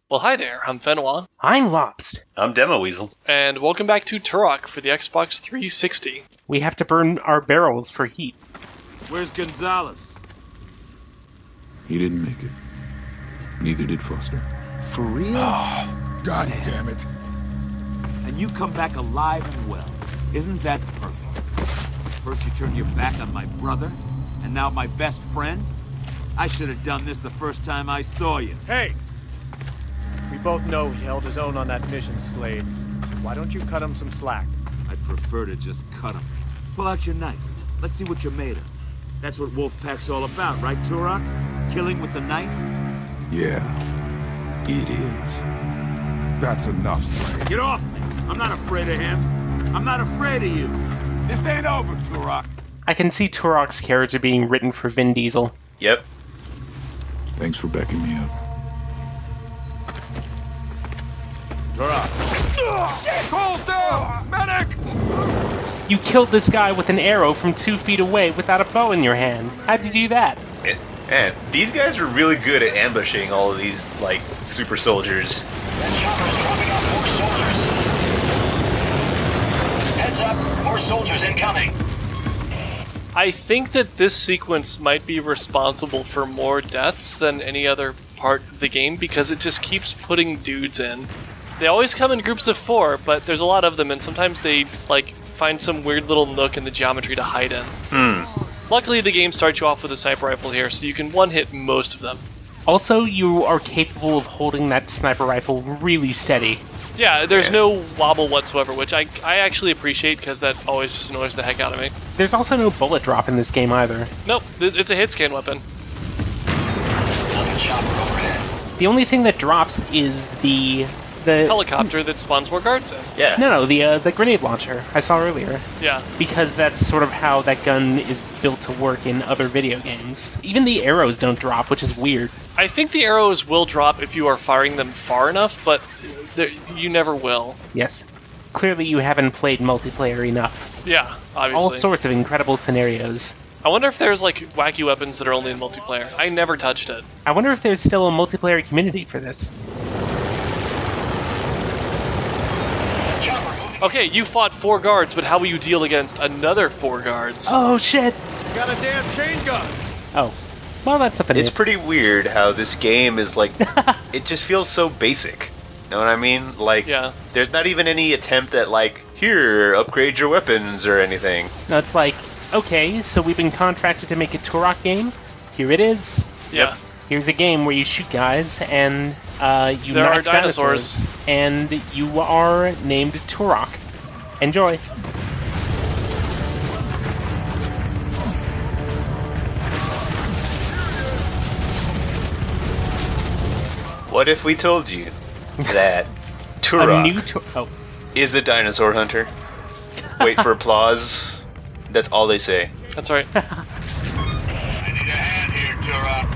Well, hi there, I'm Fenwa. I'm Lost. I'm Demo Weasel. And welcome back to Turok for the Xbox 360. We have to burn our barrels for heat. Where's Gonzalez? He didn't make it. Neither did Foster. For real? Oh, God damn it. And you come back alive and well. Isn't that perfect? First you turned your back on my brother, and now my best friend? I should have done this the first time I saw you. Hey! We both know he held his own on that mission, Slade. Why don't you cut him some slack? I'd prefer to just cut him. Pull out your knife. Let's see what you're made of. That's what Wolfpack's all about, right, Turok? Killing with the knife? Yeah, it is. That's enough, Slade. Get off me! I'm not afraid of him. I'm not afraid of you. This ain't over, Turok. I can see Turok's character being written for Vin Diesel. Yep. Thanks for backing me up. Turok. Shit! Calls down! Medic! You killed this guy with an arrow from 2 feet away without a bow in your hand. How'd you do that? And these guys are really good at ambushing all of these, like, super soldiers. That chopper's dropping off more soldiers. Heads up, more soldiers incoming. I think that this sequence might be responsible for more deaths than any other part of the game because it just keeps putting dudes in. They always come in groups of 4, but there's a lot of them, and sometimes they, like, find some weird little nook in the geometry to hide in. Luckily, the game starts you off with a sniper rifle here, so you can one-hit most of them. Also, you are capable of holding that sniper rifle really steady. Yeah, there's no wobble whatsoever, which I actually appreciate because that always just annoys the heck out of me. There's also no bullet drop in this game either. Nope, it's a hit scan weapon. Another chopper overhead. The only thing that drops is the Helicopter that spawns more guards in. Yeah. No, the grenade launcher I saw earlier. Yeah. Because that's sort of how that gun is built to work in other video games. Even the arrows don't drop, which is weird. I think the arrows will drop if you are firing them far enough, but you never will. Yes. Clearly you haven't played multiplayer enough. Yeah, obviously. All sorts of incredible scenarios. I wonder if there's, like, wacky weapons that are only in multiplayer. I never touched it. I wonder if there's still a multiplayer community for this. Okay, you fought 4 guards, but how will you deal against another 4 guards? Oh, shit! Got a damn chain gun! Oh. Well, that's something It's new. pretty weird how this game is, like, it just feels so basic. Know what I mean? Like, Yeah. There's not even any attempt at, like, here, upgrade your weapons or anything. No, it's like, okay, so we've been contracted to make a Turok game. Here it is. Yeah. Here's a game where you shoot guys and you There knock are dinosaurs. and you are named Turok. Enjoy. What if we told you that A Turok new is a dinosaur hunter? Wait for applause. That's all they say. That's right. I need a hand here, Turok.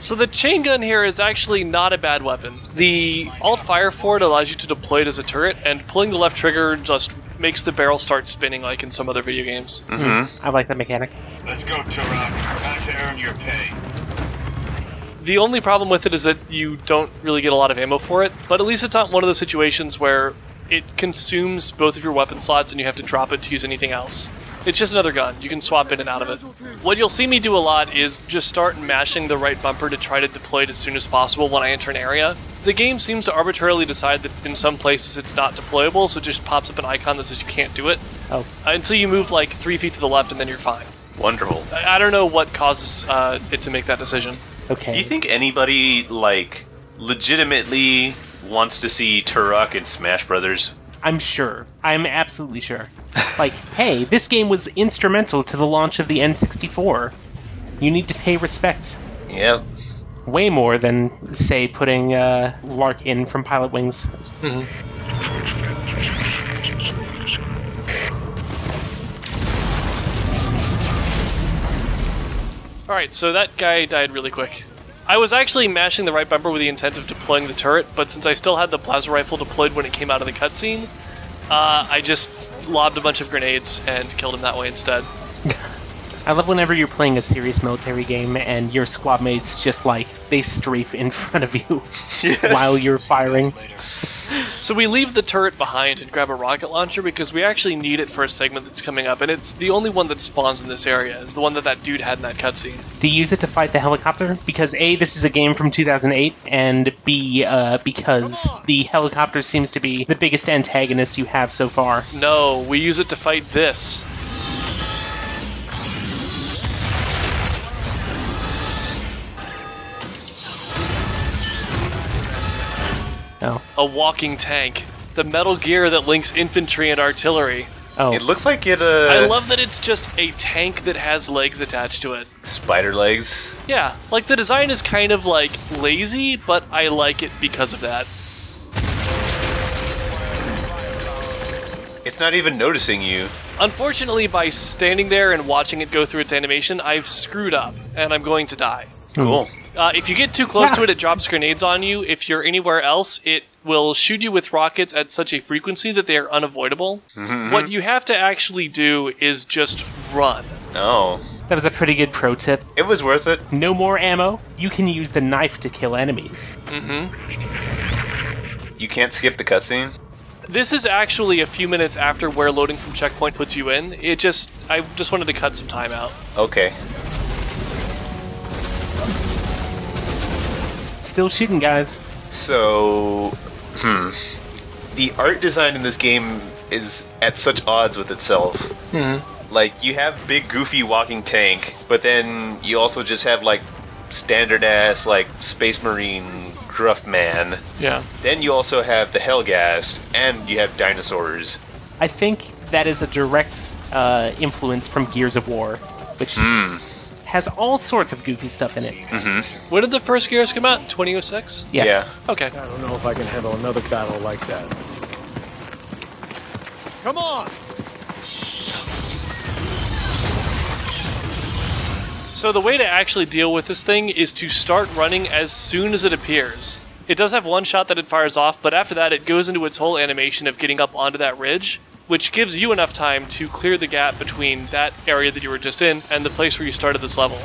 So the chain gun here is actually not a bad weapon. The alt-fire for it allows you to deploy it as a turret, and pulling the left trigger just makes the barrel start spinning like in some other video games. I like that mechanic. Let's go, Turok. Time to earn your pay. The only problem with it is that you don't really get a lot of ammo for it, but at least it's not one of those situations where it consumes both of your weapon slots and you have to drop it to use anything else. It's just another gun. You can swap in and out of it. What you'll see me do a lot is just start mashing the right bumper to try to deploy it as soon as possible when I enter an area. The game seems to arbitrarily decide that in some places it's not deployable, so it just pops up an icon that says you can't do it. Oh. Until you move like 3 feet to the left and then you're fine. Wonderful. I don't know what causes it to make that decision. Okay. Do you think anybody, like, legitimately wants to see Turok in Smash Brothers? I'm sure. I'm absolutely sure. Like, hey, this game was instrumental to the launch of the N64. You need to pay respect. Yep. Way more than, say, putting Lark in from Pilot Wings. Alright, so that guy died really quick. I was actually mashing the right bumper with the intent of deploying the turret, but since I still had the plasma rifle deployed when it came out of the cutscene, I just lobbed a bunch of grenades and killed him that way instead. I love whenever you're playing a serious military game and your squad mates just, like, they strafe in front of you while you're firing. So we leave the turret behind and grab a rocket launcher because we actually need it for a segment that's coming up, and it's the only one that spawns in this area, is the one that dude had in that cutscene. Do you use it to fight the helicopter? Because A, this is a game from 2008, and B, because the helicopter seems to be the biggest antagonist you have so far. No, we use it to fight this. Oh. A walking tank. The Metal Gear that links infantry and artillery. Oh. It looks like it, I love that it's just a tank that has legs attached to it. Spider legs. Yeah, like the design is kind of like lazy, but I like it because of that. It's not even noticing you. Unfortunately, by standing there and watching it go through its animation, I've screwed up, and I'm going to die. Cool. If you get too close to it, it drops grenades on you. If you're anywhere else, it will shoot you with rockets at such a frequency that they are unavoidable. Mm-hmm. What you have to actually do is just run. Oh. That was a pretty good pro tip. It was worth it. No more ammo. You can use the knife to kill enemies. Mm-hmm. You can't skip the cutscene? This is actually a few minutes after where loading from checkpoint puts you in. I just wanted to cut some time out. Okay. Still shooting, guys. So, the art design in this game is at such odds with itself. Mm-hmm. Like, you have big, goofy walking tank, but then you also just have, like, standard-ass, like, Space Marine gruff man. Yeah. Then you also have the Hellgast, and you have dinosaurs. I think that is a direct influence from Gears of War, which has all sorts of goofy stuff in it. Mm-hmm. When did the first Gears come out? 2006? Yes. Yeah. Okay. I don't know if I can handle another battle like that. Come on! So the way to actually deal with this thing is to start running as soon as it appears. It does have one shot that it fires off, but after that it goes into its whole animation of getting up onto that ridge, which gives you enough time to clear the gap between that area that you were just in and the place where you started this level.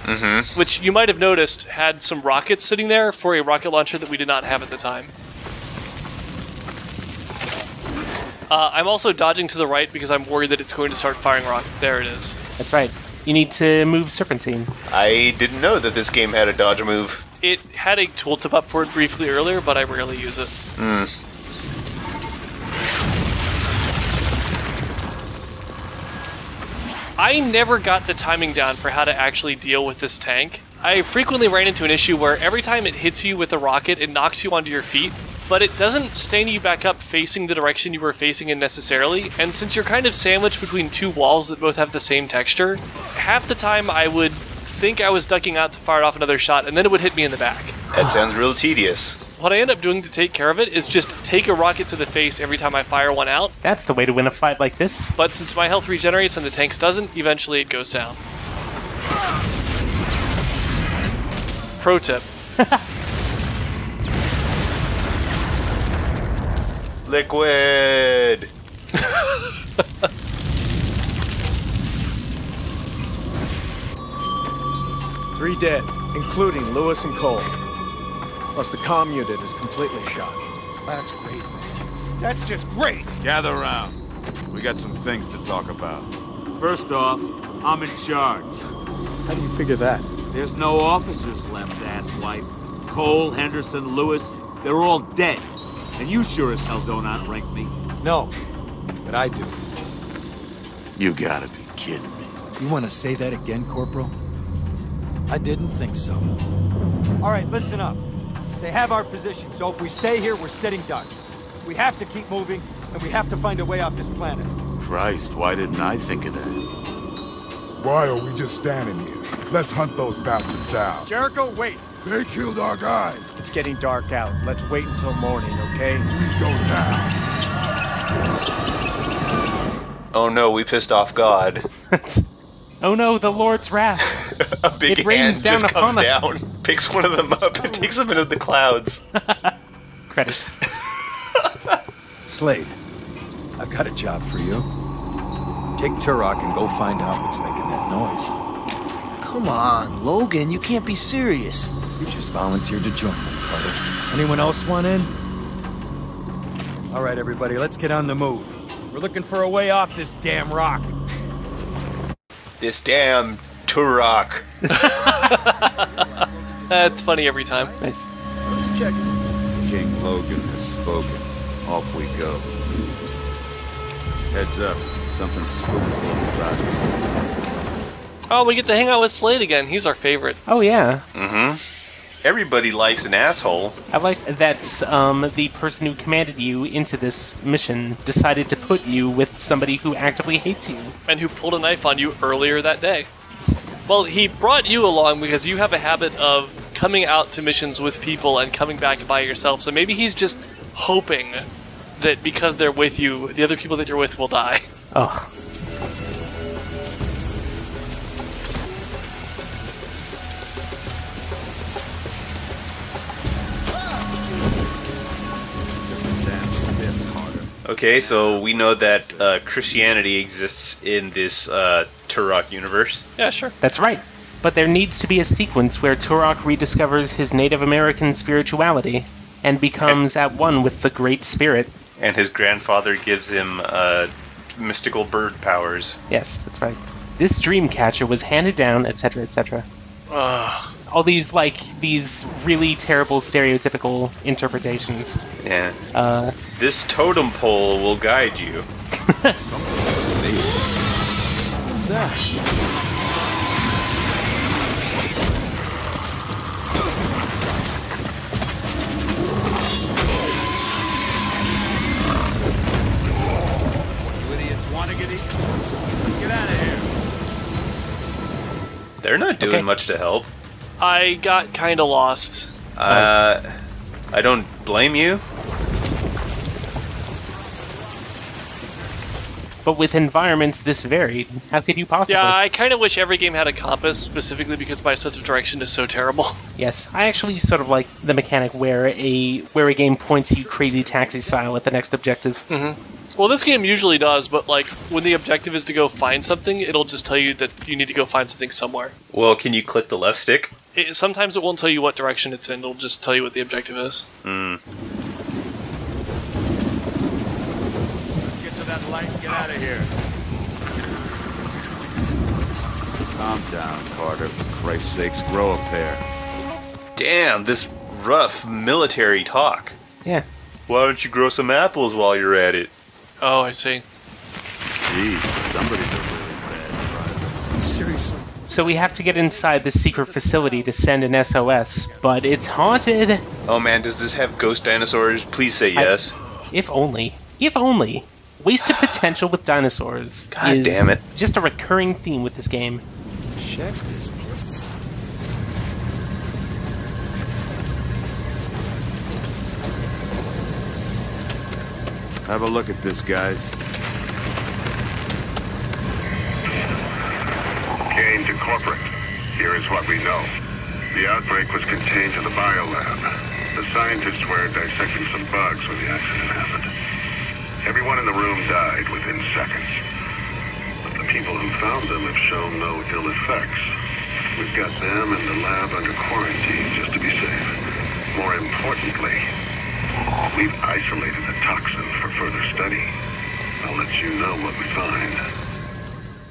Mm-hmm. Which you might have noticed had some rockets sitting there for a rocket launcher that we did not have at the time. I'm also dodging to the right because I'm worried that it's going to start firing rockets. There it is. That's right. You need to move Serpentine. I didn't know that this game had a dodge move. It had a tooltip up for it briefly earlier, but I rarely use it. I never got the timing down for how to actually deal with this tank. I frequently ran into an issue where every time it hits you with a rocket, it knocks you onto your feet, but it doesn't stand you back up facing the direction you were facing in necessarily, and since you're kind of sandwiched between two walls that both have the same texture, half the time I would think I was ducking out to fire off another shot, and then it would hit me in the back. That sounds real tedious. What I end up doing to take care of it is just take a rocket to the face every time I fire one out, That's the way to win a fight like this. but since my health regenerates and the tank's doesn't, eventually it goes down. Pro tip. Liquid! Three dead, including Lewis and Cole. Plus the comm unit is completely shot. That's great. That's just great! Gather around. We got some things to talk about. First off, I'm in charge. How do you figure that? There's no officers left, asswipe. Cole, Henderson, Lewis, they're all dead. And you sure as hell don't outrank me. No, but I do. You gotta be kidding me. You want to say that again, Corporal? I didn't think so. All right, listen up. They have our position, so if we stay here, we're sitting ducks. We have to keep moving, and we have to find a way off this planet. Christ, why didn't I think of that? Why are we just standing here? Let's hunt those bastards down. Jericho, wait! They killed our guys. It's getting dark out. Let's wait until morning, okay? We go now. Oh no, we pissed off God. Oh no, the Lord's wrath. A big It rains hand down just comes upon us. down, picks one of them up, and takes them into the clouds. Credits. Slade, I've got a job for you. Take Turok and go find out what's making that noise. Come on, Logan, you can't be serious. You just volunteered to join them, Carter. Anyone else want in? All right, everybody, let's get on the move. We're looking for a way off this damn rock. This damn Turok. That's funny every time. Nice. Just checking. King Logan has spoken. Off we go. Heads up. Something spooky about it. Oh, we get to hang out with Slade again. He's our favorite. Oh, yeah. Mm-hmm. Everybody likes an asshole. I like that the person who commanded you into this mission decided to put you with somebody who actively hates you. And who pulled a knife on you earlier that day. Well, he brought you along because you have a habit of coming out to missions with people and coming back by yourself. So maybe he's just hoping that because they're with you, the other people that you're with will die. Oh. Okay, so we know that Christianity exists in this Turok universe. Yeah, sure. That's right. But there needs to be a sequence where Turok rediscovers his Native American spirituality and becomes at one with the Great Spirit. And his grandfather gives him mystical bird powers. Yes, that's right. This dream catcher was handed down, etc., etc. All these, these really terrible stereotypical interpretations. Yeah. This totem pole will guide you. What's that? You idiots want to get eaten? Get out of here. They're not doing much to help. I got kind of lost. I don't blame you. But with environments this varied, how could you possibly? Yeah, I kind of wish every game had a compass, specifically because my sense of direction is so terrible. Yes, I actually sort of like the mechanic where a game points you crazy taxi style at the next objective. Mm-hmm. Well, this game usually does, but like when the objective is to go find something, it'll just tell you that you need to go find something somewhere. Well, can you click the left stick? Sometimes it won't tell you what direction it's in, it'll just tell you what the objective is. Hmm. Let's get to that light and get out of here. Calm down, Carter. For Christ's sakes, grow a pair. Damn, this rough military talk. Yeah. Why don't you grow some apples while you're at it? Oh, I see. Jeez, somebody's a really bad driver. Seriously. So we have to get inside this secret facility to send an SOS, but it's haunted. Oh man, does this have ghost dinosaurs? Please say yes. If only. If only. Wasted potential with dinosaurs. God is damn it. Just a recurring theme with this game. Check this place. Have a look at this, guys. Kane to corporate. Here is what we know. The outbreak was contained to the biolab. The scientists were dissecting some bugs when the accident happened. Everyone in the room died within seconds. But the people who found them have shown no ill effects. We've got them and the lab under quarantine just to be safe. More importantly, we've isolated the toxin for further study. I'll let you know what we find.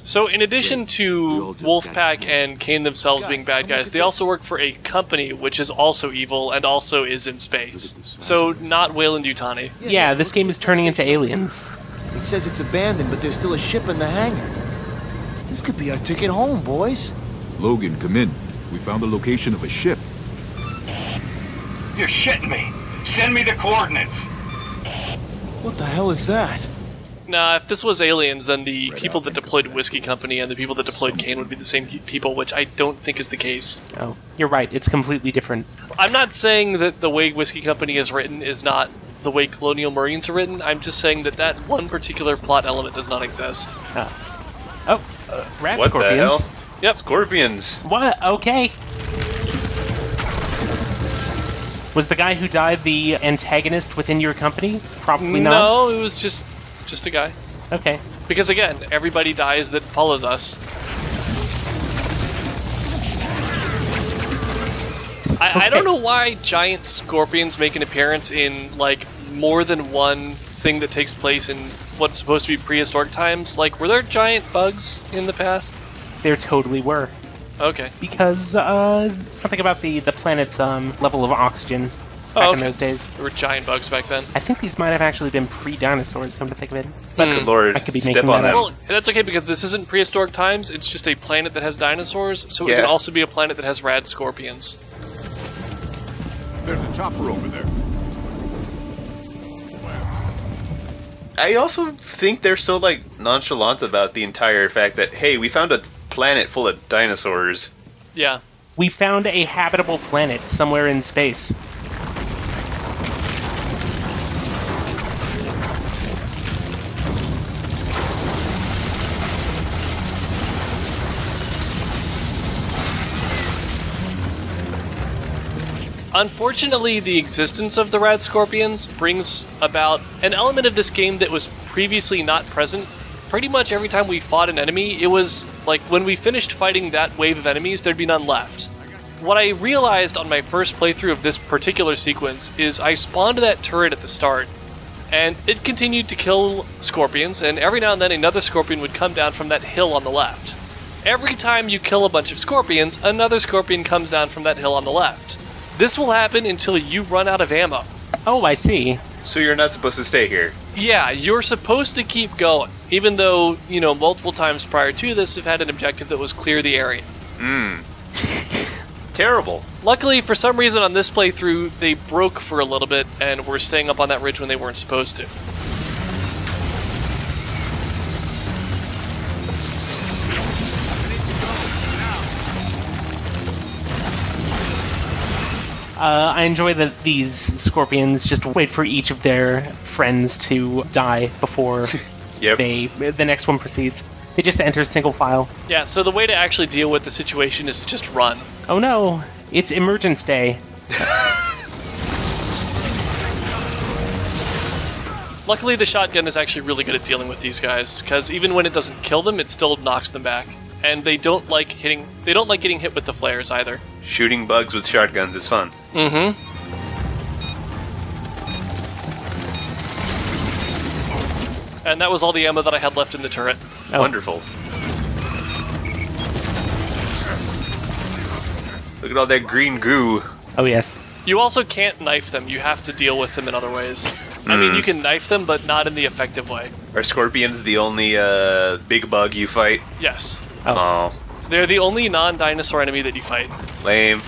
So in addition to Wolfpack and Kane themselves being bad guys, they also work for a company which is also evil and also is in space. So not Weyland-Yutani. Yeah, this game is turning into Aliens. It says it's abandoned, but there's still a ship in the hangar. This could be our ticket home, boys. Logan, come in. We found the location of a ship. You're shitting me. Send me the coordinates. What the hell is that? Nah, if this was Aliens, then the people that deployed Whiskey Company and the people that deployed Kane would be the same people, which I don't think is the case. Oh, you're right. It's completely different. I'm not saying that the way Whiskey Company is written is not the way Colonial Marines are written. I'm just saying that that one particular plot element does not exist. Rat What scorpions. the hell? Yep. Scorpions. What? Okay. Was the guy who died the antagonist within your company? Probably not. No, it was just a guy. Okay. Because again, everybody dies that follows us. I don't know why giant scorpions make an appearance in, like, more than one thing that takes place in what's supposed to be prehistoric times. Like, were there giant bugs in the past? There totally were. Okay. Because, something about the planet's, level of oxygen back in those days. There were giant bugs back then. I think these might have actually been pre-dinosaurs, come to think of it. But Good lord, I could be step making on that them. up. Well, that's okay because this isn't prehistoric times, it's just a planet that has dinosaurs, so it Yeah. can also be a planet that has rad scorpions. There's a chopper over there. I also think they're so, like, nonchalant about the entire fact that, hey, we found a planet full of dinosaurs. Yeah. We found a habitable planet somewhere in space. Unfortunately, the existence of the rad scorpions brings about an element of this game that was previously not present. Pretty much every time we fought an enemy, it was like when we finished fighting that wave of enemies, there'd be none left. What I realized on my first playthrough of this particular sequence is I spawned that turret at the start, and it continued to kill scorpions, and every now and then another scorpion would come down from that hill on the left. Every time you kill a bunch of scorpions, another scorpion comes down from that hill on the left. This will happen until you run out of ammo. Oh, I see. So you're not supposed to stay here. Yeah, you're supposed to keep going, even though, you know, multiple times prior to this have had an objective that was clear the area. Terrible. Luckily, for some reason on this playthrough, they broke for a little bit and were staying up on that ridge when they weren't supposed to. I enjoy that these scorpions just wait for each of their friends to die before Yep. the next one proceeds. They just enter single file. Yeah, so the way to actually deal with the situation is to just run. Oh no, it's emergence day. Luckily, the shotgun is actually really good at dealing with these guys, because even when it doesn't kill them, it still knocks them back. And they don't like getting hit with the flares either. Shooting bugs with shotguns is fun. Mm-hmm. And that was all the ammo that I had left in the turret. Oh. Wonderful. Look at all that green goo. Oh yes. You also can't knife them, you have to deal with them in other ways. I mean, you can knife them, but not in the effective way. Are scorpions the only big bug you fight? Yes. Oh. They're the only non-dinosaur enemy that you fight. Lame.